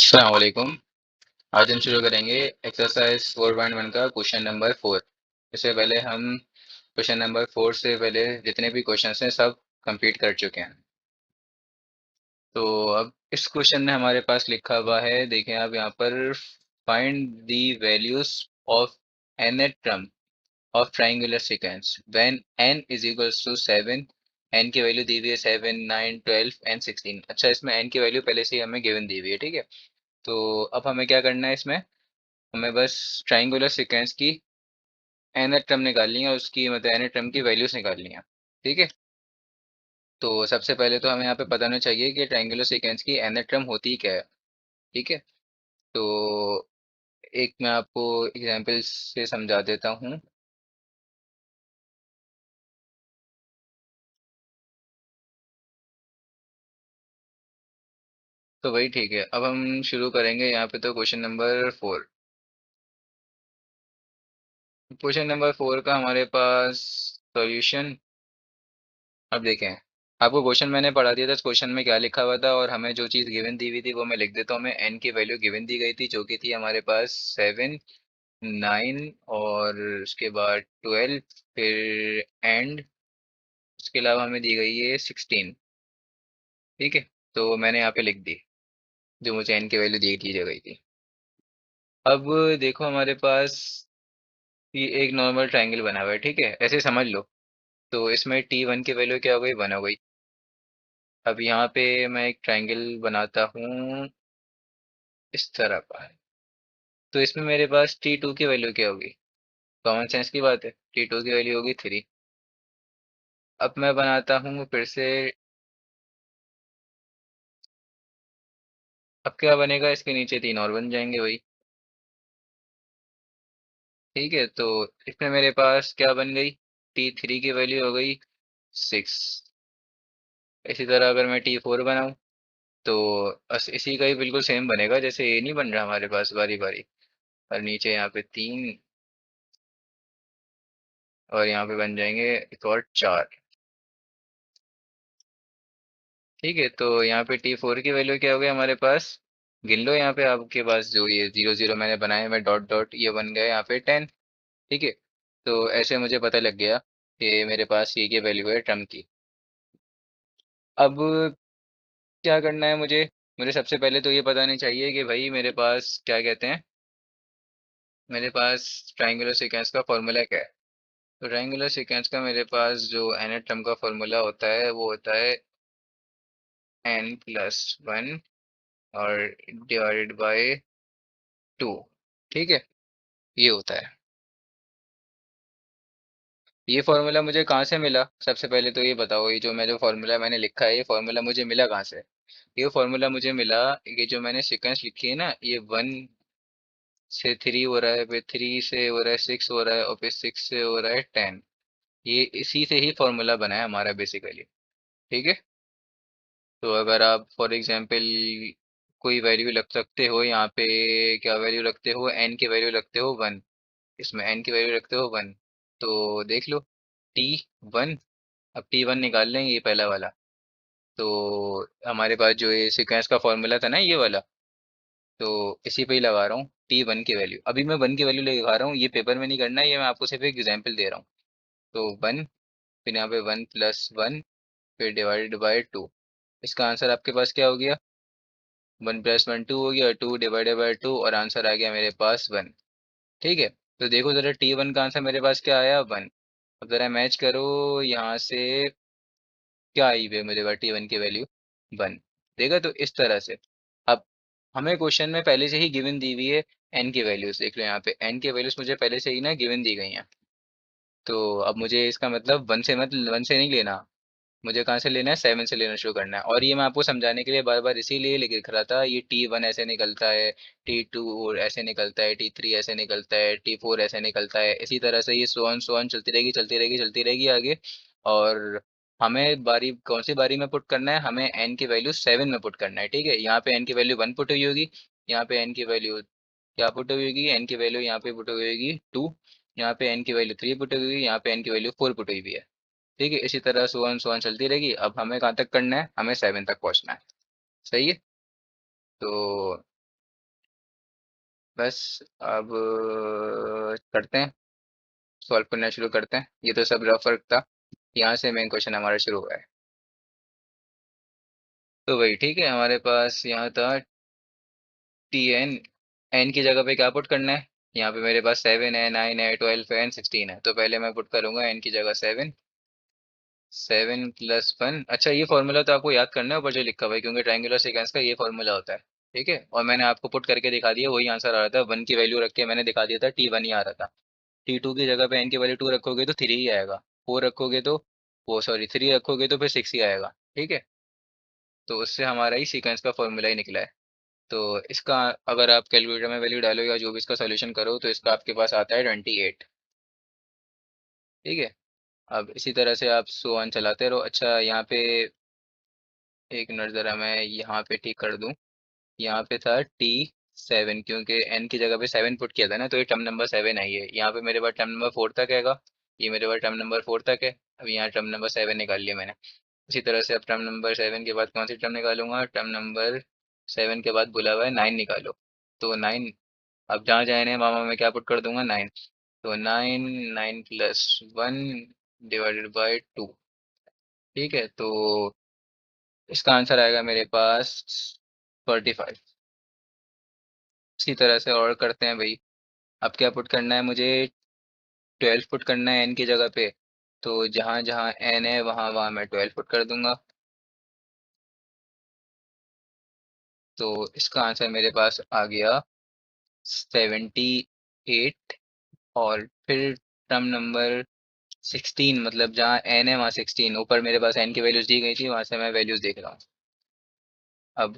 अस्सलाम वालेकुम। आज हम शुरू करेंगे एक्सरसाइज 4.1 का क्वेश्चन नंबर 4। इससे पहले हम क्वेश्चन नंबर 4 से पहले जितने भी क्वेश्चंस हैं सब कंप्लीट कर चुके हैं। तो अब इस क्वेश्चन में हमारे पास लिखा हुआ है, देखें आप यहाँ पर, find the values of nth term of triangular sequence when n is equals to 7। n की वैल्यू दी हुई है 7, 9, 12 एंड 16। अच्छा, इसमें n की वैल्यू पहले से ही हमें गिवन दी हुई है, ठीक है। तो अब हमें क्या करना है, इसमें हमें बस ट्राइंगुलर सीक्वेंस की nth टर्म निकालनी है, उसकी मतलब nth टर्म की वैल्यूज निकालनी है, ठीक है। तो सबसे पहले तो हमें यहाँ पे पता होना चाहिए कि ट्राइंगुलर सीक्वेंस की nth टर्म होती क्या है, ठीक है। तो एक मैं आपको एग्जांपल से समझा देता हूँ। तो वही ठीक है, अब हम शुरू करेंगे यहाँ पे। तो क्वेश्चन नंबर 4 का हमारे पास सॉल्यूशन। अब देखें, आपको क्वेश्चन मैंने पढ़ा दिया था, इस क्वेश्चन में क्या लिखा हुआ था और हमें जो चीज़ गिवन दी हुई थी वो मैं लिख देता हूँ। हमें एन की वैल्यू गिवन दी गई थी जो कि थी हमारे पास 7, 9 और उसके बाद 12, फिर एंड उसके अलावा हमें दी गई है 16, ठीक है। तो मैंने यहाँ पे लिख दी जो मुझे एन की वैल्यू दी गई थी। अब देखो हमारे पास ये एक नॉर्मल ट्राइंगल बना हुआ है, ठीक है, ऐसे समझ लो। तो इसमें T1 की वैल्यू क्या हो गई, 1 हो गई। अब यहाँ पे मैं एक ट्राइंगल बनाता हूँ इस तरह का। तो इसमें मेरे पास T2 की वैल्यू क्या होगी, कॉमन सेंस की बात है, T2 की वैल्यू होगी 3। अब मैं बनाता हूँ फिर से। अब क्या बनेगा, इसके नीचे 3 और बन जाएंगे वही, ठीक है। तो इसमें मेरे पास क्या बन गई, T3 की वैल्यू हो गई 6। इसी तरह अगर मैं T4 बनाऊँ तो इसी का ही बिल्कुल सेम बनेगा, जैसे ये नहीं बन रहा हमारे पास बारी बारी। और नीचे यहाँ पे 3 और यहाँ पे बन जाएंगे एक और 4, ठीक है। तो यहाँ पे T4 की वैल्यू क्या हो गई हमारे पास, गिन लो यहाँ पे आपके पास जो ये 0 0 मैंने बनाए हुए डॉट डॉट, ये बन गए यहाँ पे 10, ठीक है। तो ऐसे मुझे पता लग गया कि मेरे पास ये की वैल्यू है टर्म की। अब क्या करना है मुझे, मुझे सबसे पहले तो ये पता नहीं चाहिए कि भाई मेरे पास क्या कहते हैं, मेरे पास ट्राइंगुलर सीक्वेंस का फॉर्मूला क्या है। तो ट्राइंगुलर सीक्वेंस का मेरे पास जो nth टर्म का फॉर्मूला होता है वो होता है n+1 और डिवाइडेड बाय 2, ठीक है। ये होता है। ये फॉर्मूला मुझे कहाँ से मिला, सबसे पहले तो ये बताओ, ये जो फॉर्मूला मैंने लिखा है ये फॉर्मूला मुझे मिला कहाँ से। ये फॉर्मूला मुझे मिला, ये जो मैंने सीक्वेंस लिखी है ना, ये 1 से 3 हो रहा है, फिर 3 से हो रहा है 6 हो रहा है और फिर 6 से हो रहा है 10। ये इसी से ही फॉर्मूला बना है हमारा बेसिकली, ठीक है। तो अगर आप फॉर एग्जांपल कोई वैल्यू रख सकते हो यहाँ पे, क्या वैल्यू रखते हो, n की वैल्यू रखते हो 1, इसमें n की वैल्यू रखते हो 1। तो देख लो T1, अब T1 निकाल लेंगे ये पहला वाला। तो हमारे पास जो ये सीक्वेंस का फॉर्मूला था ना ये वाला, तो इसी पे ही लगा रहा हूँ T1 की वैल्यू। अभी मैं 1 की वैल्यू लगा रहा हूँ, ये पेपर में नहीं करना है, ये मैं आपको सिर्फ एक एग्जांपल दे रहा हूँ। तो 1, फिर यहाँ पे 1+1, फिर डिवाइडेड बाय 2। इसका आंसर आपके पास क्या हो गया, 1+1 2 हो गया, 2 डिवाइडेड बाय 2 और आंसर आ गया मेरे पास 1, ठीक है। तो देखो जरा T1 का आंसर मेरे पास क्या आया, 1। अब जरा मैच करो यहाँ से, क्या आई हुई है मेरे पास T1 की वैल्यू, 1। देखा, तो इस तरह से। अब हमें क्वेश्चन में पहले से ही गिवन दी हुई है n की वैल्यूज, देख लो यहाँ पे n की वैल्यूज मुझे पहले से ही ना गिवन दी गई हैं। तो अब मुझे इसका मतलब 1 से, मतलब 1 से नहीं लेना, मुझे कहाँ से लेना है, 7 से लेना शुरू करना है। और ये मैं आपको समझाने के लिए बार बार इसीलिए लिख रहा था, ये T1 ऐसे निकलता है, T2 ऐसे निकलता है, T3 ऐसे निकलता है, T4 ऐसे निकलता है, इसी तरह से ये सो ऑन चलती रहेगी चलती रहेगी चलती रहेगी आगे। और हमें बारी कौन सी बारी में पुट करना है, हमें n की वैल्यू 7 में पुट करना है, ठीक है। यहाँ पे n की वैल्यू 1 पुट हुई होगी, यहाँ पे n की वैल्यू क्या पुट हुई होगी, n की वैल्यू यहाँ पे पुट हुई होगी 2, यहाँ पे n की वैल्यू 3 पुट हुई होगी, यहाँ पे n की वैल्यू 4 पुट हुई हुई है, ठीक है। इसी तरह सुवन चलती रहेगी। अब हमें कहाँ तक करना है, हमें 7 तक पहुंचना है, सही है। तो बस अब करते हैं, सॉल्व करना शुरू करते हैं। ये तो सब रफ वर्क था, यहाँ से मेन क्वेश्चन हमारा शुरू हुआ है। तो वही ठीक है, हमारे पास यहाँ था टी एन। एन की जगह पे क्या पुट करना है? यहाँ पे मेरे पास 7 है, 9 है, 12 है एंड 16 है। तो पहले मैं पुट करूंगा एन की जगह 7। 7 + 1। अच्छा, ये फॉर्मूला तो आपको याद करना है ऊपर जो लिखा हुआ है, क्योंकि ट्रायंगुलर सीक्वेंस का ये फॉर्मूला होता है। ठीक है, और मैंने आपको पुट करके दिखा दिया, वही आंसर आ रहा था। 1 की वैल्यू रख के मैंने दिखा दिया था, T1 ही आ रहा था। T2 की जगह पे एन की वैल्यू 2 रखोगे तो 3 ही आएगा। 4 रखोगे तो, वो सॉरी 3 रखोगे तो फिर 6 ही आएगा। ठीक है, तो उससे हमारा ही सीक्वेंस का फॉर्मूला ही निकला है। तो इसका अगर आप कैलकुलेटर में वैल्यू डालो या जो भी इसका सोल्यूशन करो, तो इसका आपके पास आता है 28। ठीक है, अब इसी तरह से आप सो ऑन चलाते रहो। अच्छा, यहाँ पे एक मिनट, ज़रा मैं यहाँ पे ठीक कर दूँ। यहाँ पे था T7, क्योंकि n की जगह पे 7 पुट किया था ना, तो ये टर्म नंबर 7 आई है। यहाँ पे मेरे पास टर्म नंबर 4 तक हैगा, ये मेरे पास टर्म नंबर 4 तक है। अब यहाँ टर्म नंबर 7 निकाल लिया मैंने। इसी तरह से अब टर्म नंबर 7 के बाद कौन सी टर्म निकालूंगा? टर्म नंबर 7 के बाद बोला हुआ है 9 निकालो। तो 9, अब जहाँ जहाँ है वहाँ मैं क्या पुट कर दूंगा? 9। तो 9, 9 + 1 डिवाइडेड बाई 2। ठीक है, तो इसका आंसर आएगा मेरे पास 45। इसी तरह से और करते हैं भाई। अब क्या पुट करना है मुझे? 12 पुट करना है एन की जगह पे। तो जहाँ जहाँ एन है वहाँ वहाँ मैं 12 पुट कर दूंगा। तो इसका आंसर मेरे पास आ गया 78। और फिर टर्म नंबर 16, मतलब जहाँ एन है वहाँ 16, ऊपर मेरे पास एन की वैल्यूज दी गई थी, वहाँ से मैं वैल्यूज देख रहा हूँ। अब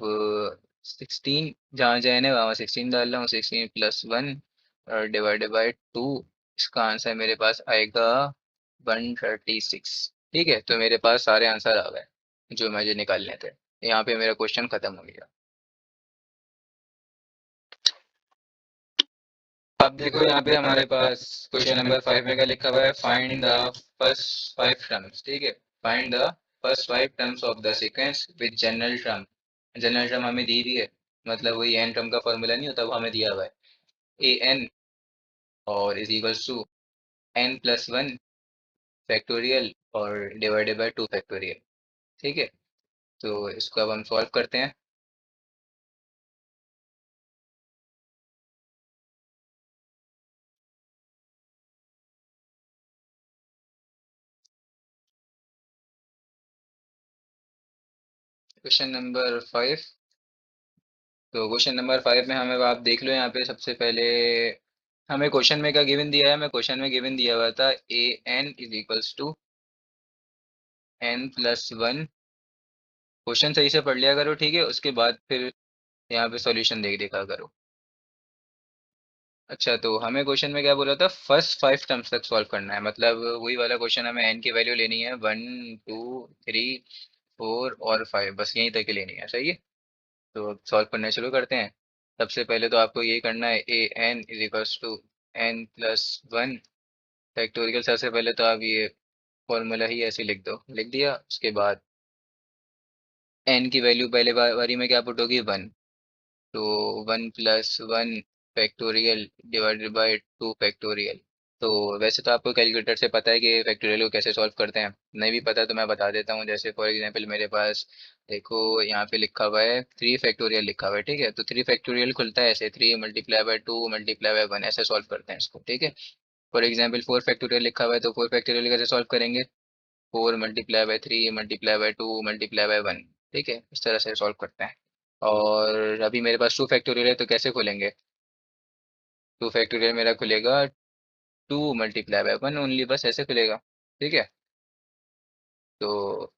16 जहाँ जहाँ एन है वहाँ 16 डाल रहा हूँ। 16 + 1 और डिवाइडेड बाई 2। इसका आंसर मेरे पास आएगा 136। ठीक है, तो मेरे पास सारे आंसर आ गए जो मुझे निकालने थे। यहाँ पे मेरा क्वेश्चन खत्म हो गया। अब देखो यहाँ पे हमारे पास क्वेश्चन नंबर 5 में क्या लिखा हुआ है? Find the first 5 terms. ठीक है, find the first 5 terms of the sequence with general term. General term हमें दी हुई है, मतलब वही एन टर्म का फॉर्मूला नहीं होता, वो हमें दिया हुआ है। ए एन और is equals to n+1 factorial और डिवाइडेड बाय 2 फैक्टोरियल। ठीक है, तो इसको अब हम सॉल्व करते हैं। Question number 5। तो क्वेश्चन नंबर 5 में हमें, आप देख लो यहाँ पे सबसे पहले हमें क्वेश्चन में क्या गिवन दिया है? हमें क्वेश्चन में गिवन दिया हुआ था a n is equals to n+1। Question सही से पढ़ लिया करो, ठीक है, उसके बाद फिर यहाँ पे सॉल्यूशन देख देखा करो। अच्छा, तो हमें क्वेश्चन में क्या बोला था? फर्स्ट 5 टर्म्स तक सॉल्व करना है, मतलब वही वाला क्वेश्चन, हमें एन की वैल्यू लेनी है 1, 2, 3, 4 और 5, बस यहीं तक की लेनी है। सही है, तो अब सॉल्व करना शुरू करते हैं। सबसे पहले तो आपको ये करना है a n is equals to n+1 factorial. सबसे पहले तो आप ये फॉर्मूला ही ऐसे लिख दो, लिख दिया। उसके बाद n की वैल्यू पहले बारी में क्या पुट होगी? 1। तो 1+1 फैक्टोरियल डिवाइडेड बाय 2 फैक्टोरियल। तो वैसे तो आपको कैलकुलेटर से पता है कि फैक्टोरियल को कैसे सॉल्व करते हैं। नहीं भी पता तो मैं बता देता हूँ। जैसे फॉर एग्जांपल मेरे पास देखो यहाँ पे लिखा हुआ है 3 फैक्टोरियल लिखा हुआ है। ठीक है, तो 3 फैक्टोरियल खुलता है ऐसे, 3 × 2 × 1 ऐसे सॉल्व करते हैं इसको। ठीक है, फॉर एग्जाम्पल 4 फैक्टोरियल लिखा हुआ है, तो 4 फैक्टोरियल कैसे सॉल्व करेंगे? 4 × 3 × 2 × 1। ठीक है, इस तरह से सॉल्व करते हैं। और अभी मेरे पास 2 फैक्टोरियल है, तो कैसे खोलेंगे? 2 फैक्टोरियल मेरा खुलेगा 2 × 1 ओनली, बस ऐसे खुलेगा। ठीक है, तो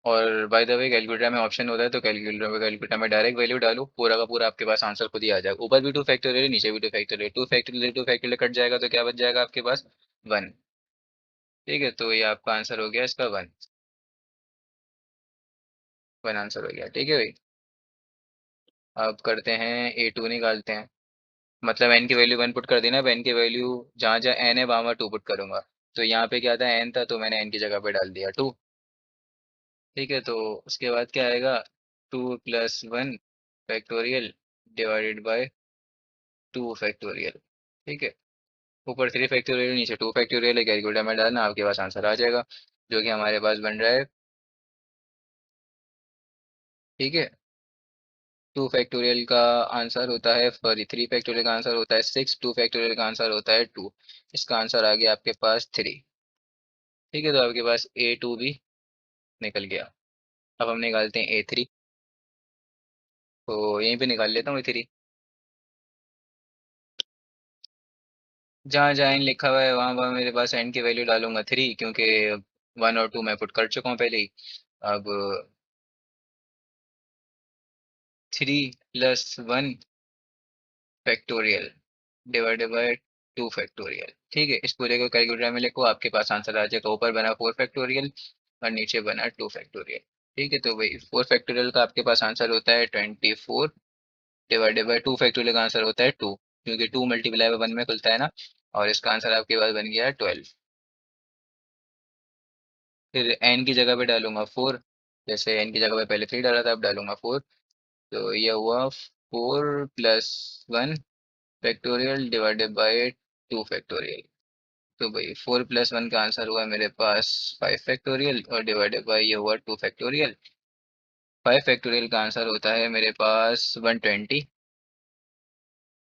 और बाय द वे कैलकुलेटर में ऑप्शन होता है, तो कैलकुलेटर में डायरेक्ट वैल्यू डालो, पूरा का पूरा आपके पास आंसर खुद ही आ जाएगा। ऊपर भी 2 फैक्टोरियल, नीचे भी 2 फैक्टोरियल। 2 फैक्टोरियल कट जाएगा तो क्या बच जाएगा आपके पास? 1। ठीक है, तो ये आपका आंसर हो गया इसका 1। 1 आंसर हो गया। ठीक है भाई, अब करते हैं A2 निकालते हैं। मतलब एन की वैल्यू 1 पुट कर देना। अब एन की वैल्यू जहाँ जहाँ एन है वहाँ वहाँ 2 पुट करूंगा। तो यहाँ पे क्या था? एन था, तो मैंने एन की जगह पे डाल दिया 2। ठीक है, तो उसके बाद क्या आएगा? 2+1 factorial divided by two factorial. ठीक है, ऊपर थ्री फैक्टोरियल नीचे टू फैक्टोरियल है, कैलकुलेटर में डालना आपके पास आंसर आ जाएगा, जो कि हमारे पास बन रहा है। ठीक है, टू फैक्टोरियल का आंसर होता है, सॉरी थ्री फैक्टोरियल का आंसर होता है सिक्स, टू फैक्टोरियल का आंसर होता है टू। इसका आंसर आ गया आपके पास थ्री। ठीक है, तो आपके पास ए टू भी निकल गया। अब हम निकालते हैं ए थ्री, तो यहीं पे निकाल लेता हूँ ए थ्री। जहाँ जहाँ एन लिखा हुआ है वहाँ वहाँ मेरे पास एन की वैल्यू डालूंगा थ्री, क्योंकि वन और टू मैं पुट कर चुका हूँ पहले ही। अब three plus one factorial divided by two factorial. ठीक है, इस पूरे को कैलकुलेटर में लिखो, आपके पास आंसर आ जाएगा। ऊपर बना फोर फैक्टोरियल और नीचे बना टू फैक्टोरियल। ठीक है, तो वही फोर फैक्टोरियल का आपके पास आंसर होता है 24 डिवाइडेड बाय टू फैक्टोरियल का आंसर होता है टू, क्योंकि टू मल्टीप्लाई बाय वन में खुलता है ना। और इसका आंसर आपके पास बन गया है 12। फिर एन की जगह पे डालूंगा फोर, जैसे एन की जगह पे पहले थ्री डाला था, अब डालूंगा फोर। तो ये हुआ four plus one factorial divided by two factorial. तो भाई फोर प्लस वन का आंसर हुआ मेरे पास फाइव फैक्टोरियल, और डिवाइडेड बाय ये हुआ टू फैक्टोरियल। फाइव फैक्टोरियल का आंसर होता है मेरे पास 120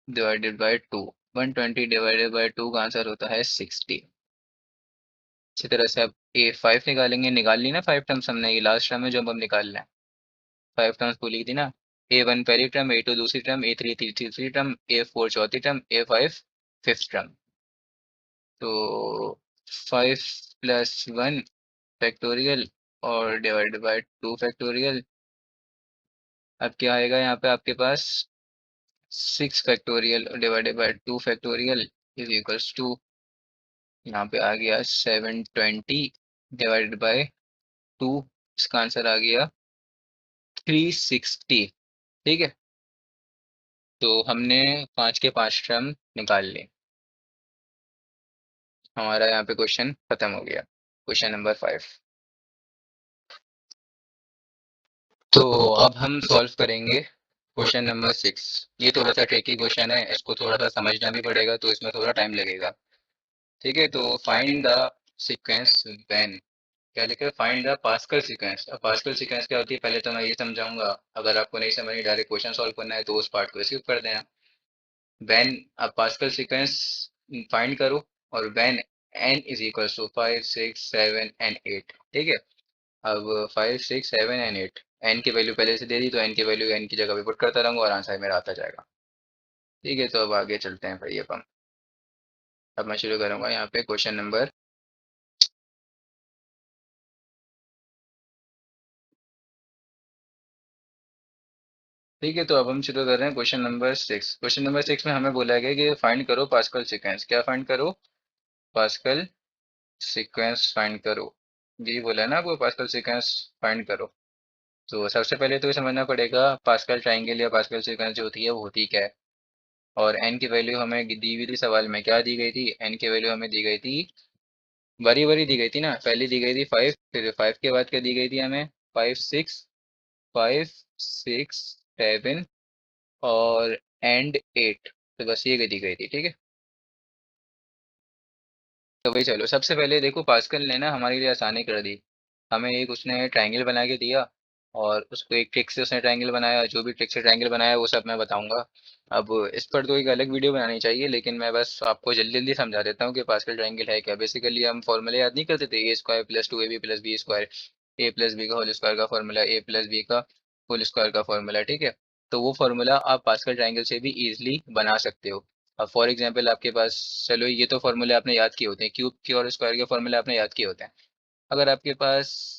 divided by to. 120 divided by to का आंसर होता है 60। इसी तरह से आप ए फाइव निकालेंगे, निकाल ली ना फाइव टर्म्स हमने, ये लास्ट टर्म है जो अब हम निकाल रहे हैं। फाइव टर्म्स बोली थी ना, ए वन पहली टर्म, ए टू दूसरी टर्म, ए थ्री तीसरी टर्म, ए फोर चौथी term, a five fifth term. तो फाइव प्लस वन फैक्टोरियल और डिवाइडेड बाय टू फैक्टोरियल। अब क्या आएगा यहाँ पे आपके पास, six factorial divided by two factorial is equals to, यहाँ पे आ गया 720 डिवाइडेड बाय टू। इसका आंसर आ गया 360। ठीक है, तो हमने पाँच के पांच टर्म निकाल लिए। हमारा यहाँ पे क्वेश्चन खत्म हो गया, क्वेश्चन नंबर फाइव। तो अब हम सॉल्व करेंगे क्वेश्चन नंबर सिक्स। ये थोड़ा सा ट्रिकी क्वेश्चन है, इसको थोड़ा सा समझना भी पड़ेगा, तो इसमें थोड़ा टाइम लगेगा। ठीक है, तो फाइंड द सीक्वेंस व्हेन, क्या लिखा है, फाइंड द पास्कल सीक्वेंस। अब पास्कल सीक्वेंस क्या होती है पहले तो मैं ये समझाऊंगा, अगर आपको नहीं समझ डायरेक्ट क्वेश्चन सॉल्व करना है तो उस पार्ट को स्किप कर देना। व्हेन, अब पास्कल सीक्वेंस फाइंड करो, और when n is equal to five six seven and eight. ठीक है, अब five six seven and eight, n की वैल्यू पहले से दे दी, तो एन की वैल्यू एन की जगह पे पुट करता रहूंगा और आंसर मेरा आता जाएगा। ठीक है, तो अब आगे चलते हैं भाई। अब मैं शुरू करूंगा यहाँ पे क्वेश्चन नंबर। ठीक है, तो अब हम शुरू कर रहे हैं question number six. Question number six में हमें बोला गया कि फाइंड करो पास्कल सीक्वेंस। क्या फाइंड करो, पास्कल सीक्वेंस फाइंड करो। जी बोला है ना आपको, पास्कल सीक्वेंस फाइंड करो। तो सबसे पहले तो ये समझना पड़ेगा पास्कल ट्राइंगल या पास्कल सीक्वेंस जो होती है वो होती क्या है। और एन की वैल्यू हमें दी हुई थी, सवाल में क्या दी गई थी, एन की वैल्यू हमें दी गई थी, बारी बारी दी गई थी ना। पहली दी गई थी फाइव, फिर फाइव के बाद क्या दी गई थी हमें, फाइव सिक्स सेवन और एंड एट। तो बस ये दी गई थी। ठीक है, तो भाई चलो सबसे पहले देखो, पास्कल ने ना हमारे लिए आसानी कर दी। हमें एक उसने ट्रायंगल बना के दिया, और उसको एक ट्रिक से उसने ट्रायंगल बनाया। जो भी ट्रिक से ट्रायंगल बनाया वो सब मैं बताऊंगा। अब इस पर तो एक अलग वीडियो बनानी चाहिए, लेकिन मैं बस आपको जल्दी जल्दी समझा देता हूँ कि पास्कल ट्रायंगल है क्या। बेसिकली हम फॉर्मूले याद नहीं करते थे, a square plus two a b plus b square, a plus b का होल स्क्वायर का फॉर्मूला, ए प्लस बी का होल स्क्वायर का फॉर्मूला। ठीक है, तो वो फॉर्मूला आप पास्कल ट्रायंगल से भी इजीली बना सकते हो। अब फॉर एग्जांपल आपके पास, चलो ये तो फॉर्मूले आपने याद किए होते हैं, क्यूब के और स्क्वायर के फॉर्मूले आपने याद किए होते हैं। अगर आपके पास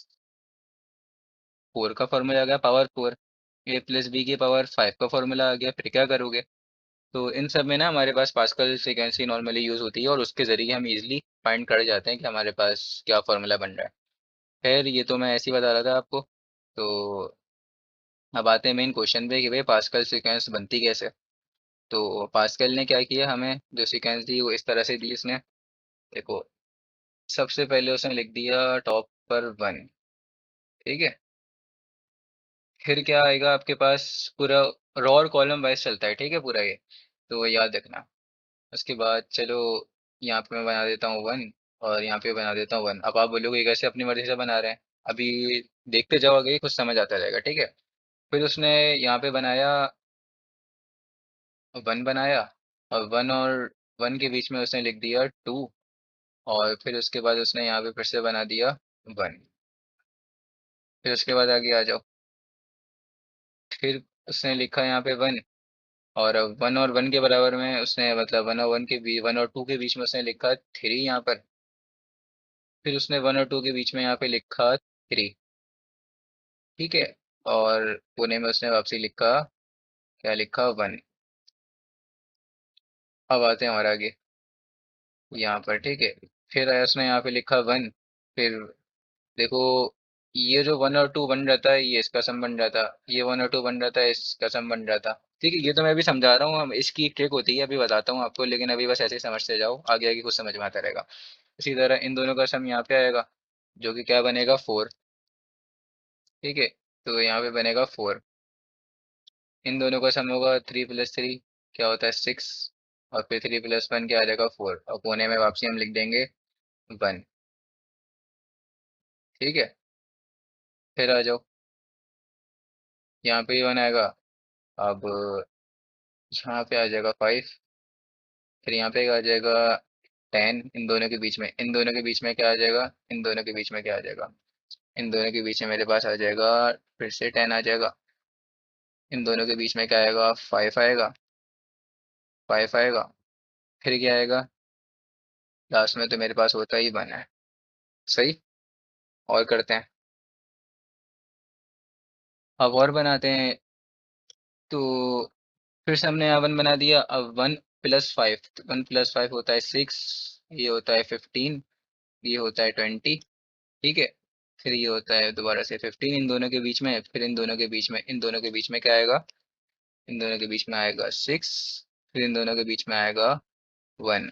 फोर का फॉर्मूला आ गया पावर फोर, ए प्लस बी की पावर फाइव का फॉर्मूला आ गया, फिर क्या करोगे। तो इन सब में ना हमारे पास पास्कल फ्रीक्वेंसी नॉर्मली यूज होती है, और उसके जरिए हम इजीली फाइंड कर जाते हैं कि हमारे पास क्या फॉर्मूला बन रहा है। खैर ये तो मैं ऐसे ही बता रहा था आपको। तो अब आते हैं मेन क्वेश्चन पे कि भाई पास्कल सीक्वेंस बनती कैसे। तो पास्कल ने क्या किया, हमें जो सीक्वेंस दी वो इस तरह से दी इसने। देखो, सबसे पहले उसने लिख दिया टॉप पर वन। ठीक है, फिर क्या आएगा आपके पास, पूरा रो और कॉलम वाइज चलता है। ठीक है, पूरा ये तो वो याद रखना। उसके बाद चलो, यहाँ पे मैं बना देता हूँ वन, और यहाँ पे बना देता हूँ वन। अब आप बोलोगे कैसे अपनी मर्जी से बना रहे हैं, अभी देखते जाओगे कुछ समझ आता रहेगा, ठीक है। फिर उसने यहाँ पे बनाया, वन बनाया, और वन के बीच में उसने लिख दिया टू, और फिर उसके बाद उसने यहाँ पे फिर से बना दिया वन। फिर उसके बाद आगे आ जाओ। फिर उसने लिखा यहाँ पे वन, और वन के बराबर में उसने, मतलब वन और टू के बीच में उसने लिखा थ्री यहाँ पर। फिर उसने वन और टू के बीच में यहाँ पे लिखा थ्री, ठीक है। और पुणे में उसने वापसी लिखा, क्या लिखा, वन। अब आते हैं और आगे यहाँ पर, ठीक है। फिर आया उसने यहाँ पे लिखा वन। फिर देखो, ये जो वन और टू बन जाता है ये इसका सम बन जाता, ये वन और टू बन जाता है इसका सम बन जाता, ठीक है। ये तो मैं अभी समझा रहा हूँ, हम इसकी एक ट्रिक होती है, अभी बताता हूँ आपको, लेकिन अभी बस ऐसे ही समझते जाओ, आगे आगे कुछ समझ में आता रहेगा। इसी तरह इन दोनों का सम यहाँ पे आएगा, जो कि क्या बनेगा, फोर, ठीक है। तो यहाँ पे बनेगा फोर। इन दोनों का सम होगा थ्री प्लस थ्री, क्या होता है, सिक्स। और फिर थ्री प्लस वन क्या आ जाएगा, फोर, और कोने में वापसी हम लिख देंगे वन, ठीक है। फिर आ जाओ, यहाँ पे वन आएगा। अब यहाँ पे आ जाएगा फाइव। फिर यहाँ पे आ जाएगा टेन, इन दोनों के बीच में, इन दोनों के बीच में क्या आ जाएगा, इन दोनों के बीच में क्या आ जाएगा, इन दोनों के बीच में मेरे पास आ जाएगा, फिर से टेन आ जाएगा। इन दोनों के बीच में क्या आएगा, फाइव आएगा, फाइव आएगा। फिर क्या आएगा, लास्ट में तो मेरे पास होता ही वन है, सही। और करते हैं, अब और बनाते हैं। तो फिर से हमने यहाँ वन बना दिया, अब one plus five, one plus five होता है सिक्स, ये होता है फिफ्टीन, ये होता है ट्वेंटी, ठीक है। फिर ये होता है दोबारा से फिफ्टीन, इन दोनों के बीच में, फिर इन दोनों के बीच में, इन दोनों के बीच में क्या आएगा, इन दोनों के बीच में आएगा सिक्स, फिर इन दोनों के बीच में आएगा वन।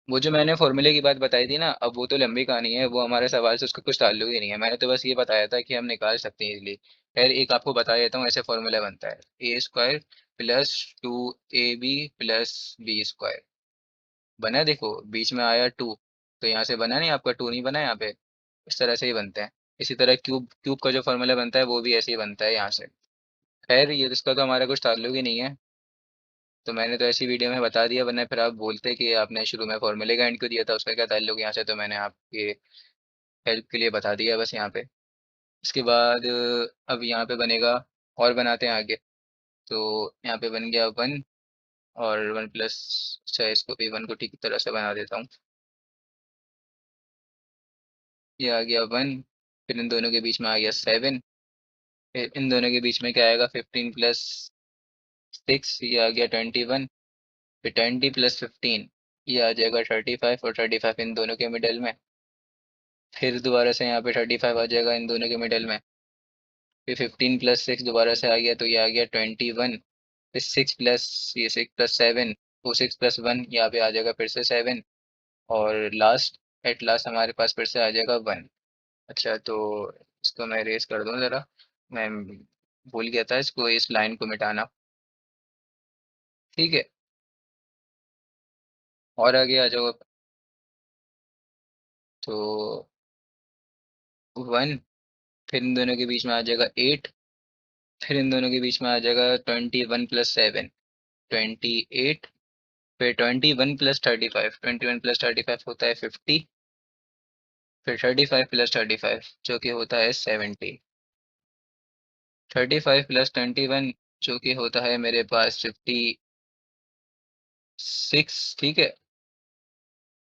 वो जो मैंने फॉर्मूले की बात बताई थी ना, अब वो तो लंबी कहानी है, वो हमारे सवाल से उसका कुछ ताल्लुक ही नहीं है, मैंने तो बस ये बताया था कि हम निकाल सकते हैं इजीली। खैर एक आपको बता देता हूँ, ऐसे फॉर्मूला बनता है, a square plus two a b plus b square. बना देखो, बीच में आया टू, तो यहाँ से बना नहीं आपका, टू नहीं बना यहाँ पे, इस तरह से ही बनते हैं। इसी तरह क्यूब क्यूब का जो फॉर्मूला बनता है वो भी ऐसे ही बनता है यहाँ से। खैर ये इसका तो हमारा कुछ ताल्लुक ही नहीं है, तो मैंने तो ऐसी वीडियो में बता दिया, वरना फिर आप बोलते कि आपने शुरू में फॉर्मूले का एंड क्यों दिया था, उसका क्या ताल्लुक यहाँ से, तो मैंने आपके हेल्प के लिए बता दिया बस यहाँ पे। इसके बाद अब यहाँ पे बनेगा, और बनाते हैं आगे। तो यहाँ पे बन गया वन, और वन प्लस, अच्छा इसको भी वन को ठीक तरह से बना देता हूँ। ये आ गया वन, फिर इन दोनों के बीच में आ गया सेवन, फिर इन दोनों के बीच में क्या आएगा, फिफ्टीन प्लस सिक्स, ये आ गया ट्वेंटी वन। फिर ट्वेंटी प्लस फिफ्टीन, ये आ जाएगा थर्टी फाइव, और थर्टी फाइव इन दोनों के मिडल में। फिर दोबारा से यहाँ पे थर्टी फाइव आ जाएगा इन दोनों के मिडल में। फिर फिफ्टीन प्लस सिक्स दोबारा से आ गया, तो ये आ गया ट्वेंटी वन। फिर सिक्स प्लस, ये सिक्स प्लस सेवन, वो सिक्स प्लस वन, यहाँ पे आ जाएगा फिर से सेवन। और लास्ट, एट लास्ट हमारे पास फिर से आ जाएगा वन। अच्छा, तो इसको मैं रेस कर दूं ज़रा, मैं भूल गया था इसको, इस लाइन को मिटाना, ठीक है। और आगे आ जाओ अब। तो वन, फिर इन दोनों के बीच में आ जाएगा एट, फिर इन दोनों के बीच में आ जाएगा twenty one plus seven, twenty eight. फिर twenty one plus thirty five, twenty one plus thirty five होता है फिफ्टी। फिर thirty five plus thirty five, जो कि होता है seventy. Thirty five plus twenty one, जो कि होता है मेरे पास फिफ्टी सिक्स, ठीक है।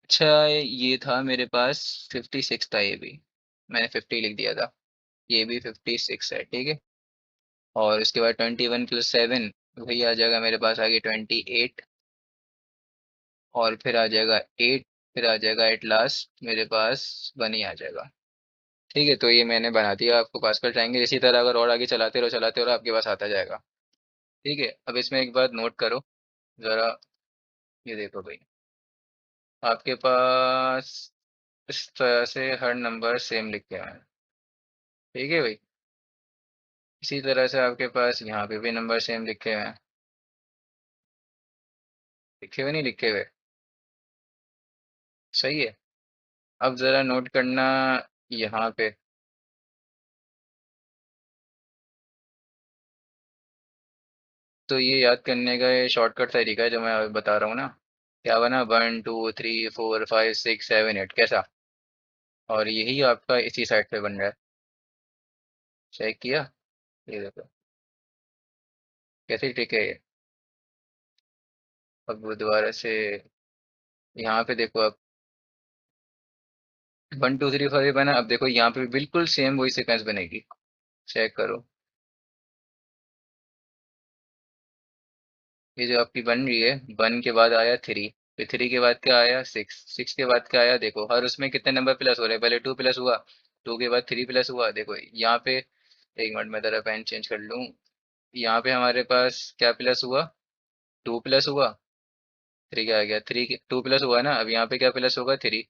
अच्छा, ये था मेरे पास फिफ्टी सिक्स था, ये भी मैंने फिफ्टी लिख दिया था, ये भी फिफ्टी सिक्स है, ठीक है। और इसके बाद ट्वेंटी वन प्लस सेवन, वही आ जाएगा मेरे पास आगे ट्वेंटी एट। और फिर आ जाएगा एट, फिर आ जाएगा एट लास्ट मेरे पास वन ही आ जाएगा, ठीक है। तो ये मैंने बना दिया आपको पास कर जाएंगे, इसी तरह अगर और आगे चलाते रहो आपके पास आता जाएगा, ठीक है। अब इसमें एक बात नोट करो ज़रा, ये देखो भाई, आपके पास इस तरह से हर नंबर सेम लिखे हैं, ठीक है भाई। इसी तरह से आपके पास यहाँ पे भी नंबर सेम लिखे हैं, लिखे हुए नहीं लिखे हुए? सही है। अब जरा नोट करना यहाँ पे। तो ये याद करने का ये शॉर्टकट तरीका है जो मैं अभी बता रहा हूँ ना। क्या बना, 1 2 3 4 5 6 7 8, कैसा? और यही आपका इसी साइड पे बन रहा है। चेक किया? ये देखो कैसी ट्रिक है ये। अब वो दोबारा से यहाँ पे देखो अब, 1 2 3 4 बना। अब देखो यहाँ पे भी बिल्कुल सेम वही सीक्वेंस बनेगी। चेक करो। ये जो आपकी बन रही है, 1 के बाद आया 3, फिर 3 के बाद क्या आया 6, 6 के बाद क्या आया, देखो हर उसमें कितने नंबर प्लस हो रहे हैं। पहले 2 प्लस हुआ, 2 के बाद 3 प्लस हुआ, देखो यहाँ पे। एक मिनट में जरा पेन चेंज कर लूँ। यहाँ पे हमारे पास क्या प्लस हुआ, 2 प्लस हुआ, 3 क्या आ गया, 2 प्लस हुआ ना। अब यहाँ पे क्या प्लस होगा, 3।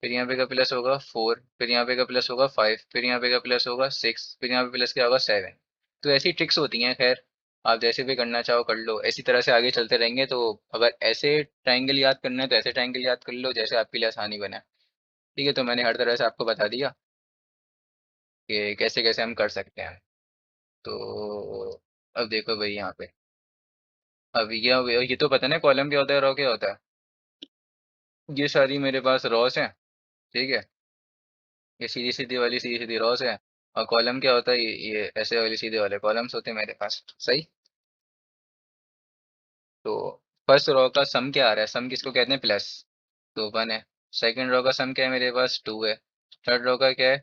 फिर यहाँ पे का प्लस होगा 4, फिर यहाँ पे का प्लस होगा 5, फिर यहाँ पे का प्लस होगा 6, फिर यहाँ पे प्लस क्या होगा 7। तो ऐसी ट्रिक्स होती हैं। खैर, आप जैसे भी करना चाहो कर लो, इसी तरह से आगे चलते रहेंगे। तो अगर ऐसे ट्रायंगल याद करना है तो ऐसे ट्रायंगल याद कर लो जैसे आपके लिए आसानी बने। ठीक है, तो मैंने हर तरह से आपको बता दिया कि कैसे कैसे हम कर सकते हैं। तो अब देखो भाई यहाँ पे, अब ये तो पता ना कॉलम क्या होता है, रो क्या होता है। ये सारी मेरे पास रॉस हैं। ठीक है, ये सीधी सीधी वाली सीधी सीधी रॉस है। और कॉलम क्या होता है, ये ऐसे वाले सीधे वाले कॉलम्स होते हैं मेरे पास। सही। तो फर्स्ट रो का सम क्या आ रहा है, सम किसको कहते हैं, प्लस। तो 1 है। सेकंड रो का सम क्या है मेरे पास, 2 है। थर्ड रो का क्या है,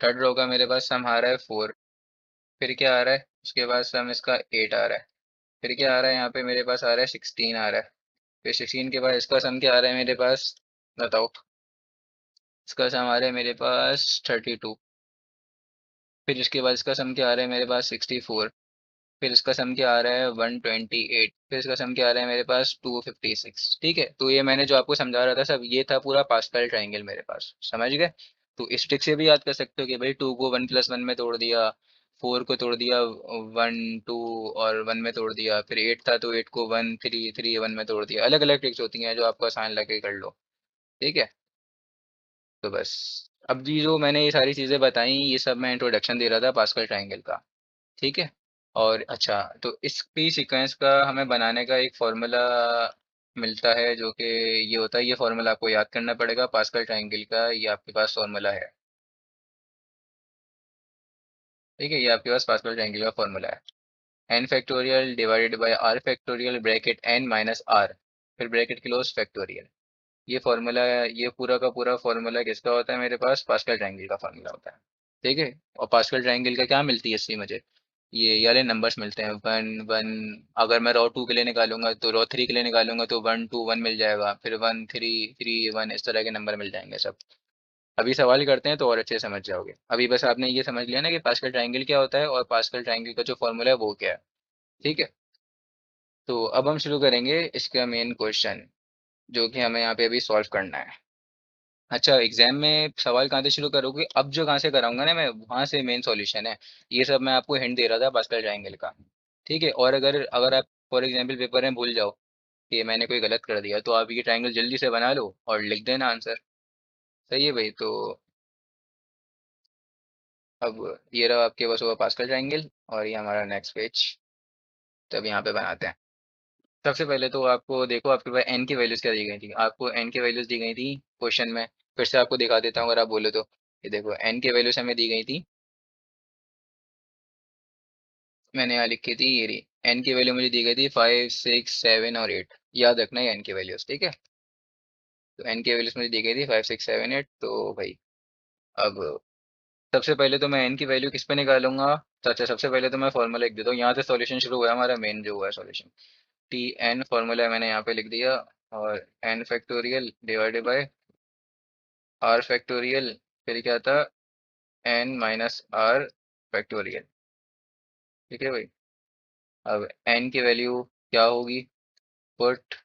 थर्ड रो का मेरे पास सम आ रहा है 4। फिर क्या आ रहा है उसके बाद सम इसका 8 आ रहा है। फिर क्या आ रहा है यहाँ पे मेरे पास आ रहा है 16 आ रहा है। फिर 16 के बाद इसका सम क्या आ रहा है मेरे पास, बताओ। इसका सम आ रहा है मेरे पास 32। फिर इसके बाद इसका सम क्या आ रहा है मेरे पास 64। फिर इसका सम क्या आ रहा है 128। फिर इसका सम क्या आ रहा है मेरे पास 256। ठीक है, तो ये मैंने जो आपको समझा रहा था सब, ये था पूरा पास्कल ट्राइंगल मेरे पास। समझ गए? तो इस ट्रिक से भी याद कर सकते हो कि भाई 2 को 1 + 1 में तोड़ दिया, 4 को तोड़ दिया 1 2 और 1 में तोड़ दिया, फिर 8 था तो 8 को 1 3 3 1 में तोड़ दिया। अलग अलग ट्रिक्स होती हैं जो आपको आसान लगे कर लो। ठीक है, तो बस। अब जी जो मैंने ये सारी चीज़ें बताई, ये सब मैं इंट्रोडक्शन दे रहा था पास्कल ट्राइंगल का। ठीक है। और अच्छा, तो इसकी सीक्वेंस का हमें बनाने का एक फॉर्मूला मिलता है जो कि ये होता है। ये फॉर्मूला आपको याद करना पड़ेगा पास्कल ट्राइंगल का। ये आपके पास फॉर्मूला है। ठीक है, ये आपके पास पास्कल ट्राइंगल का फॉर्मूला है। N factorial divided by r factorial bracket n minus r, फिर ब्रैकेट क्लोज फैक्टोरियल। ये फॉर्मूला है, ये पूरा का पूरा फॉर्मूला किसका होता है मेरे पास, पास्कल ट्रायंगल का फॉर्मूला होता है। ठीक है। और पास्कल ट्रायंगल का क्या मिलती है इससे मुझे, ये वाले नंबर्स मिलते हैं। 1 1। अगर मैं रो 2 के लिए निकालूंगा तो रो 3 के लिए निकालूंगा तो 1 2 1 मिल जाएगा, फिर 1 3 3 1, इस तरह के नंबर मिल जाएंगे सब। अभी सवाल करते हैं तो और अच्छे से समझ जाओगे। अभी बस आपने ये समझ लिया ना कि पास्कल ट्रायंगल क्या होता है और पास्कल ट्रायंगल का जो फॉर्मूला है वो क्या है। ठीक है। तो अब हम शुरू करेंगे इसका मेन क्वेश्चन, जो कि हमें यहाँ पे अभी सॉल्व करना है। अच्छा, एग्जाम में सवाल कहाँ से शुरू करोगे, अब जो कहाँ से कराऊंगा ना मैं, वहां से मेन सॉल्यूशन है। ये सब मैं आपको हिंट दे रहा था पास्कल ट्रायंगल का। ठीक है, और अगर अगर आप फॉर एग्जाम्पल पेपर में भूल जाओ कि मैंने कोई गलत कर दिया, तो आप ये ट्रायंगल जल्दी से बना लो और लिख देना आंसर। सही है भाई। तो अब ये रहा आपके पास हुआ पास्कल ट्रायंगल, और ये हमारा नेक्स्ट पेज। तब यहाँ पे बनाते हैं। सबसे पहले तो आपको देखो आपके पास एन की वैल्यूज क्या दी गई थी। आपको एन की वैल्यूज दी गई थी क्वेश्चन में। फिर से आपको दिखा देता हूँ अगर आप बोलो तो। ये देखो एन की वैल्यूज हमें दी गई थी। मैंने यहाँ लिखी थी ये रही। एन की वैल्यू मुझे दी गई थी 5 6 7 और 8। याद रखना है एन की वैल्यूज। ठीक है। तो एन की वैल्यूज मुझे दी गई थी 5 6 7 8। तो भाई अब सबसे पहले तो मैं एन की वैल्यू किस पे निकालूंगा। तो अच्छा, सबसे पहले तो मैं फॉर्मूला लिख देता हूँ। यहाँ से सॉल्यूशन शुरू हुआ है हमारा मेन जो हुआ है सॉल्यूशन। टी एन फॉर्मूला मैंने यहाँ पे लिख दिया। और n factorial divided by r factorial. फिर क्या था, एन माइनस आर फैक्टोरियल। ठीक है भाई। अब एन की वैल्यू क्या होगी, put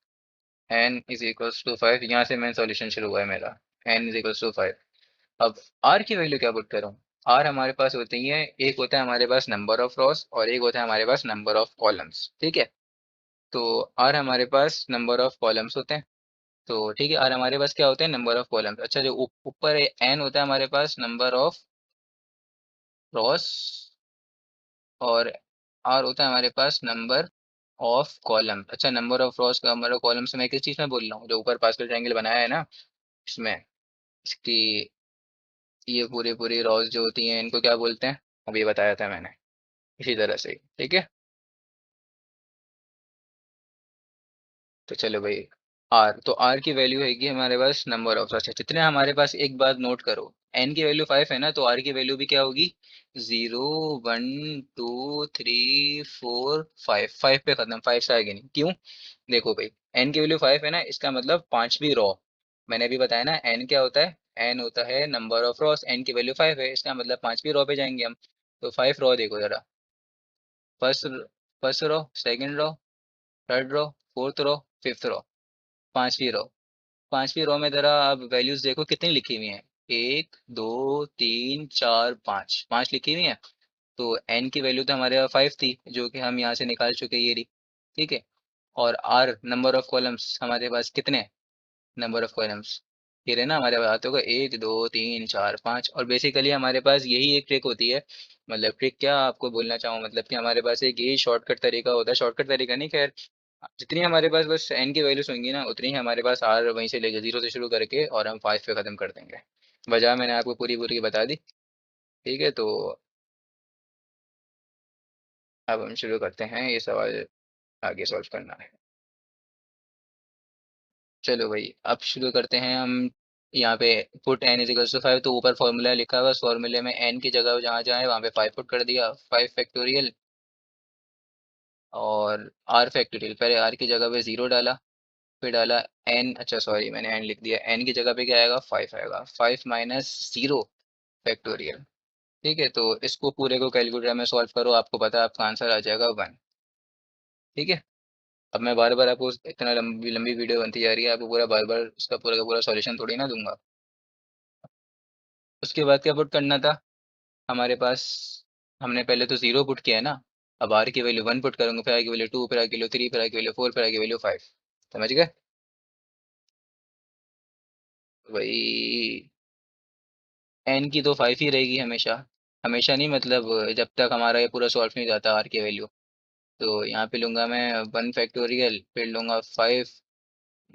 n is equals to 5। यहाँ से मेन सॉल्यूशन शुरू हुआ है मेरा। N is equals to 5। अब आर की वैल्यू क्या पुट करूँ। आर हमारे पास होती है, एक होता है हमारे पास नंबर ऑफ रॉस और एक होता है हमारे पास नंबर ऑफ कॉलम्स। ठीक है। तो आर हमारे पास नंबर ऑफ कॉलम्स होते हैं। तो ठीक है, आर हमारे पास क्या होते हैं, नंबर ऑफ कॉलम्स। अच्छा, जो ऊपर एन होता है हमारे पास नंबर ऑफ रॉस, और आर होता है हमारे पास नंबर ऑफ कॉलम। अच्छा, नंबर ऑफ रॉस का नंबर ऑफ कॉलम से मैं किस चीज में बोल रहा हूँ, जो ऊपर पास्कल ट्रायंगल बनाया है ना, इसमें इसकी ये पूरी पूरी रॉस जो होती हैं इनको क्या बोलते हैं, अभी बताया था मैंने, इसी तरह से। ठीक है, तो चलो भाई, आर, तो आर की वैल्यू हैगी हमारे पास नंबर ऑफ, अच्छा जितने हमारे पास, एक बात नोट करो, एन की वैल्यू 5 है ना, तो आर की वैल्यू भी क्या होगी, 0 1 2 3 4 5, 5 पे खत्म, 5 से आगे नहीं। क्यों, देखो भाई, एन की वैल्यू 5 है ना, इसका मतलब पांचवी रॉ, मैंने अभी बताया ना एन क्या होता है, एन होता है नंबर ऑफ रॉस, एन की वैल्यू 5 है, इसका मतलब पांचवी रॉ पे जाएंगे हम। तो 5 रॉ देखो जरा, first first row, second row, third row, fourth row, fifth row, पांचवी रो। पांचवी रो में जरा आप वैल्यूज देखो कितनी लिखी हुई हैं, 1 2 3 4 5, 5 लिखी हुई हैं। तो एन की वैल्यू तो हमारे पास 5 थी, जो कि हम यहाँ से निकाल चुके, ये रही। ठीक है, और आर नंबर ऑफ कॉलम्स हमारे पास कितने, नंबर ऑफ कॉलम्स ये रहे ना हमारे पास, आते होगा 1 2 3 4 5। और बेसिकली हमारे पास यही एक ट्रिक होती है, मतलब ट्रिक क्या आपको बोलना चाहूँ, मतलब कि हमारे पास एक यही शॉर्टकट तरीका होता है, शॉर्टकट तरीका नहीं खैर, जितनी हमारे पास बस एन की वैल्यूज होंगी ना, उतनी ही हमारे पास आर वहीं से लेके 0 से शुरू करके और हम 5 पे खत्म कर देंगे। वजह मैंने आपको पूरी पूरी बता दी। ठीक है, तो अब हम शुरू करते हैं ये सवाल आगे सॉल्व करना है। चलो भाई, अब शुरू करते हैं हम। यहाँ पे put n is equal to 5, तो ऊपर फॉर्मूला लिखा हुआ है, उस फॉर्मूले में एन की जगह जहाँ जहाँ है वहाँ पे 5 पुट कर दिया, 5 फैक्टोरियल, और आर फैक्टोरियल, पहले आर की जगह पे 0 डाला, फिर डाला एन, अच्छा सॉरी मैंने एन लिख दिया, एन की जगह पे क्या आएगा, 5 आएगा, 5 माइनस 0 फैक्टोरियल। ठीक है, तो इसको पूरे को कैलकुलेटर में सॉल्व करो, आपको पता है आपका आंसर आ जाएगा 1। ठीक है, अब मैं बार बार आपको इतना लंबी लंबी वीडियो बनती जा रही है, आपको पूरा बार बार उसका पूरा का पूरा सॉल्यूशन थोड़ी ना दूंगा। उसके बाद क्या पुट करना था हमारे पास, हमने पहले तो 0 पुट किया है ना, अब आर की वैल्यू 1 पुट करूंगा, फिर आर की वैल्यू 2, फिर आर की वैल्यू 3, फिर आर की वैल्यू 4, फिर आर की वैल्यू 5। समझ गए, वही एन की तो 5 ही रहेगी हमेशा, हमेशा नहीं मतलब जब तक हमारा ये पूरा सॉल्व नहीं जाता आर की वैल्यू। तो यहाँ पे लूंगा मैं 1 फैक्टोरियल, फिर लूंगा 5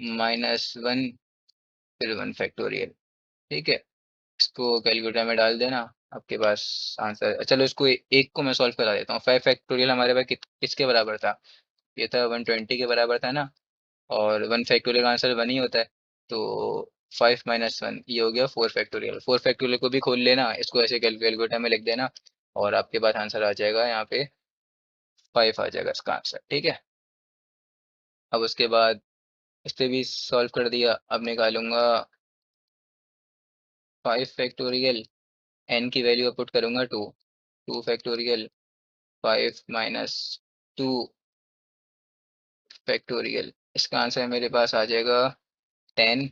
- 1, फिर 1 फैक्टोरियल। ठीक है, इसको कैलकुलेटर में डाल देना, आपके पास आंसर। चलो इसको एक को मैं सॉल्व करा देता हूँ। 5 फैक्टोरियल हमारे पास किसके बराबर था, ये था 120 के बराबर था ना, और 1 फैक्टोरियल का आंसर 1 ही होता है। तो 5 - 1 ये हो गया 4 फैक्टोरियल, 4 फैक्टोरियल को भी खोल लेना, इसको ऐसे कैलकुलेटर में लिख देना, और आपके पास आंसर आ जाएगा, यहाँ पे 5 आ जाएगा इसका आंसर। ठीक है, अब उसके बाद इस पे भी सॉल्व कर दिया, अब निकालूंगा 5 फैक्टोरियल, एन की वैल्यू पुट करूंगा 2, 2 फैक्टोरियल, 5 - 2 फैक्टोरियल, इसका आंसर मेरे पास आ जाएगा 10।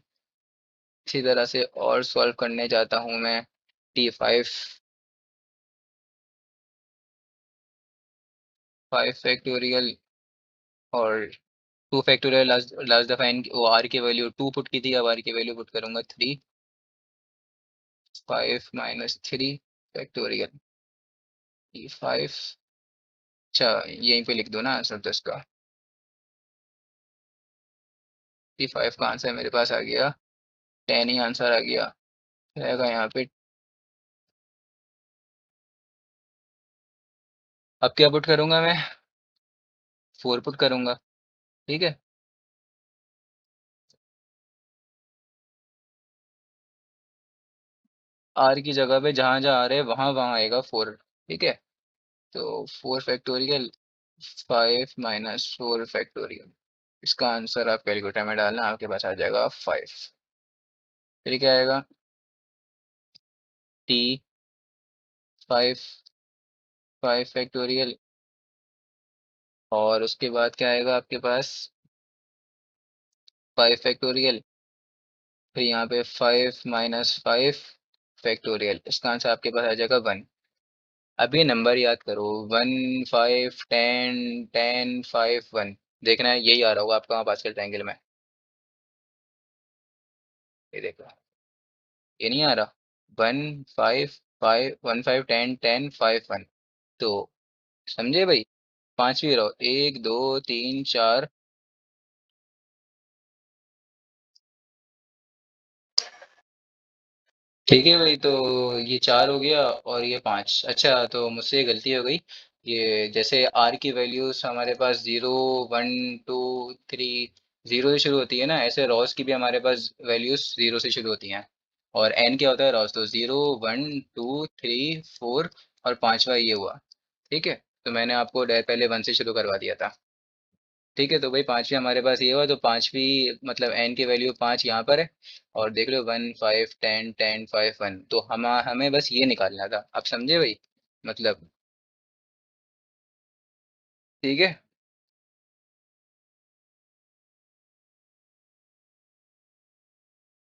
इसी तरह से और सॉल्व करने जाता हूँ मैं, T5 और 2 फैक्टोरियल, लास्ट लास्ट दफा एन वो आर की वैल्यू 2 पुट की थी, अब आर की वैल्यू पुट करूंगा 3, 5 - 3 फैक्टोरियल, T5। अच्छा यहीं पे लिख दो ना आंसर तो इसका, T5 का आंसर मेरे पास आ गया 10 ही आंसर आ गया, रहेगा यहाँ पे। अब क्या पुट करूंगा मैं, 4 पुट करूंगा। ठीक है, आर की जगह पे जहां जहां आ रहे हैं वहां वहां आएगा 4। ठीक है, तो 4 फैक्टोरियल, 5 - 4 फैक्टोरियल, इसका आंसर आप कैलकुलेटर में डालना, आपके पास आ जाएगा 5। फिर क्या आएगा, T5, 5 फैक्टोरियल, और उसके बाद क्या आएगा आपके पास, 5 फैक्टोरियल, फिर यहाँ पे 5 - 5 फैक्टोरियल, इसका आंसर आपके पास आ जाएगा 1। अब ये नंबर याद करो, 1 5 10 10 5 1, देखना है यही आ रहा होगा आपका वहाँ पास्कल ट्रायंगल में। ये देखो, ये नहीं आ रहा। 1 5 5 1 5 10 10 5 1। तो समझे भाई। पांचवी रो, 1 2 3 4। ठीक है भाई, तो ये 4 हो गया और ये 5। अच्छा, तो मुझसे ये गलती हो गई। ये जैसे आर की वैल्यूज हमारे पास 0 1 2 3 जीरो से शुरू होती है ना, ऐसे रॉस की भी हमारे पास वैल्यूज जीरो से शुरू होती हैं। और एन क्या होता है रॉस, तो 0 1 2 3 4 और पांचवा ये हुआ। ठीक है, तो मैंने आपको पहले 1 से शुरू करवा दिया था। ठीक है, तो भाई पांचवी हमारे पास ये हुआ, तो पांचवी मतलब एन की वैल्यू 5 यहाँ पर है। और देख लो 1 5 10 10 5 1, तो हम हमें बस ये निकालना था, आप समझे भाई। मतलब ठीक है।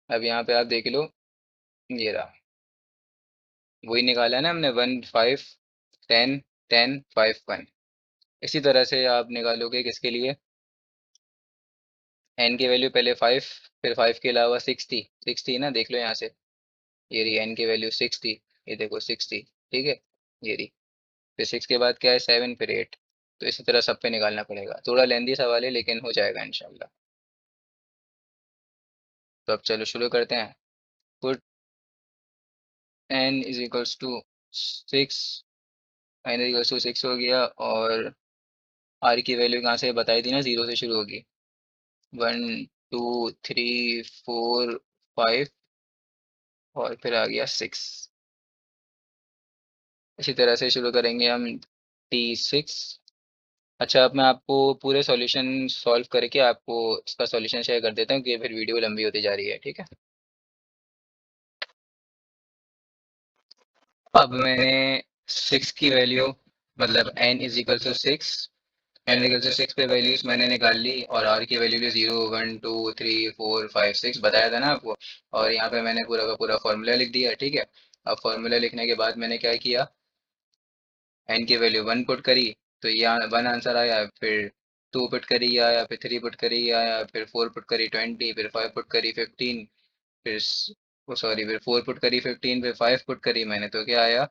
अब यहाँ पे आप देख लो, ये रहा। वही निकाला है ना हमने, 1 5 10 10 5 1। इसी तरह से आप निकालोगे किसके लिए, एन की वैल्यू पहले 5, फिर 5 के अलावा 6 थी। 6 थी ना, देख लो यहाँ से। ये रही एन की वैल्यू 6 थी। ये देखो 6 थी। ठीक है, ये रही। फिर 6 के बाद क्या है, 7, फिर 8। तो इसी तरह सब पे निकालना पड़ेगा। थोड़ा लेंदी सवाल है लेकिन हो जाएगा इंशाल्लाह। तो अब चलो शुरू करते हैं। Put n is equals to 6। n is equals to 6 हो गया। और r की वैल्यू कहाँ से बताई थी ना, 0 से शुरू होगी। 1 2 3 4 5, और फिर आ गया 6। इसी तरह से शुरू करेंगे हम T6। अच्छा, अब मैं आपको पूरे सॉल्यूशन सॉल्व करके आपको इसका सॉल्यूशन शेयर कर देता हूँ, कि फिर वीडियो लंबी होती जा रही है। ठीक है। अब मैंने 6 की वैल्यू, मतलब n is equal to 6। n equal to 6 पे वैल्यूज मैंने निकाल ली, और r की वैल्यू भी 0 1 2 3 4 5 6 बताया था ना आपको। और यहाँ पे मैंने पूरा का पूरा फॉर्मूला लिख दिया। ठीक है। अब फॉर्मूला लिखने के बाद मैंने क्या किया, n की वैल्यू 1 पुट करी, तो यहाँ 1 आंसर आया। फिर 2 पुट करी, ये आया। फिर 3 पुट करी, ये आया। फिर 4 पुट करी, 20। फिर 5 पुट करी, 15। फिर सॉरी, फिर 4 पुट करी, 15। फिर 5 पुट करी मैंने, तो क्या आया,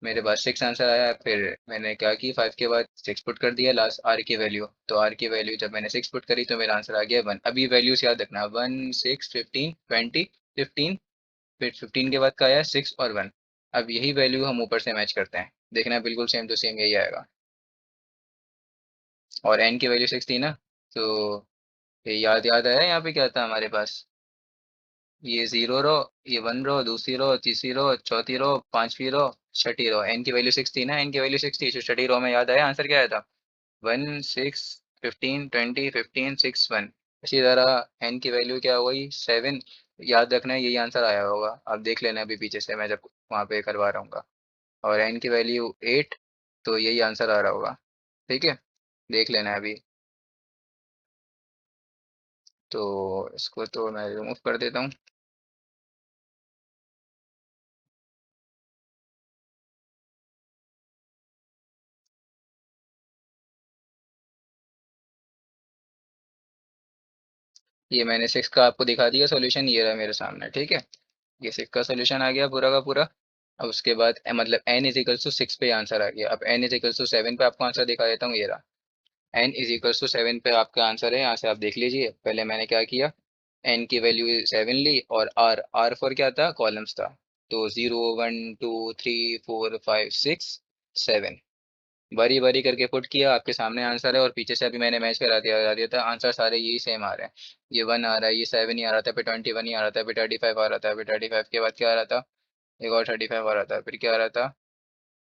मेरे पास 6 आंसर आया। फिर मैंने क्या की, 5 के बाद 6 पुट कर दिया लास्ट आर की वैल्यू। तो आर की वैल्यू जब मैंने 6 पुट करी, तो मेरा आंसर आ गया 1। अभी वैल्यूज याद रखना, 1 6 15 20 15। फिर 15 के बाद का आया 6 और 1। अब यही वैल्यू हम ऊपर से मैच करते हैं, देखना बिल्कुल सेम टू सेम यही आएगा। और एन की वैल्यू 6 थी ना, तो ये याद याद आया यहाँ पे क्या था हमारे पास। ये 0 रो, ये 1 रो, दूसरी रो, तीसरी रो, चौथी रो, पांचवी रो, छठी रो। एन की वैल्यू 6 थी ना, एन की वैल्यू 6 थी, तो छठी रो में याद आया आंसर क्या आया था, 1 6 15 20 15 6 1। इसी तरह एन की वैल्यू क्या हो गई, 7। याद रखना है, यही आंसर आया होगा। आप देख लेना अभी पीछे से, मैं जब वहाँ पे करवा रहा हूँ। और एन की वैल्यू 8, तो यही आंसर आ रहा होगा। ठीक है, देख लेना अभी। तो इसको तो मैं रिमूव कर देता हूँ। ये मैंने 6 का आपको दिखा दिया सॉल्यूशन, ये रहा मेरे सामने। ठीक है, ये 6 का सॉल्यूशन आ गया पूरा का पूरा। अब उसके बाद मतलब n इज इक्वल टू 6 पे आंसर आ गया। अब n इज इक्वल टू 7 पे आपको आंसर दिखा देता हूँ, ये रहा। n इज इक्वल टू 7 पे आपका आंसर है, यहाँ से आप देख लीजिए। पहले मैंने क्या किया, n की वैल्यू 7 ली, और r, r फॉर क्या था, कॉलम्स था। तो 0 1 2 3 4 5 6 7, बारी बारी करके पुट किया। आपके सामने आंसर है, और पीछे से अभी मैंने मैच करा दिया था। आंसर सारे यही सेम आ रहे हैं। ये 1 आ रहा है, ये 7 ही आ रहा था, फिर 21 ही आ रहा था, फिर 35 आ रहा था, फिर 35 के बाद क्या आ रहा था, एक और 35 आ रहा था, फिर क्या आ रहा था,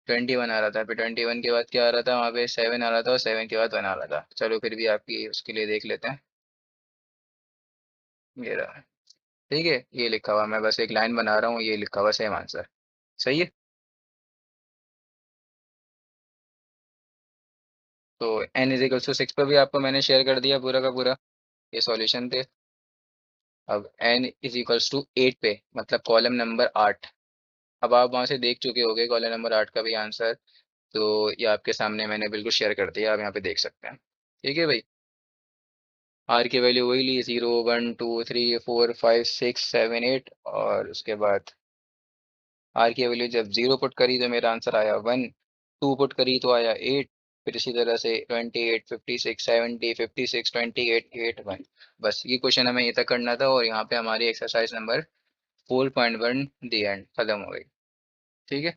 21 आ रहा था, फिर 21 के बाद क्या आ रहा था, वहाँ पे 7 आ रहा था, और 7 के बाद 1 आ रहा था। चलो फिर भी आपकी उसके लिए देख लेते हैं। ये रहा। ठीक है, ये लिखा हुआ, मैं बस एक लाइन बना रहा हूँ, ये लिखा हुआ सेम आंसर। सही है। तो n इज इक्वल टू 6 पर भी आपको मैंने शेयर कर दिया पूरा का पूरा, ये सॉल्यूशन थे। अब n इज इक्वल्स टू 8 पे, मतलब कॉलम नंबर 8। अब आप वहां से देख चुके होंगे कॉलम नंबर 8 का भी आंसर। तो ये आपके सामने मैंने बिल्कुल शेयर कर दिया, आप यहाँ पे देख सकते हैं। ठीक है भाई। आर की वैल्यू वही ली, 0 1 2 3 4 5 6 7 8, और उसके बाद आर की वैल्यू जब 0 पुट करी तो मेरा आंसर आया 1, 2 पुट करी तो आया 8, फिर इसी तरह से 28 56 70 56 28 8 1। बस ये क्वेश्चन हमें ये तक करना था, और यहाँ पे हमारी एक्सरसाइज नंबर 4.1 दी एंड खत्म हो गई। ठीक है।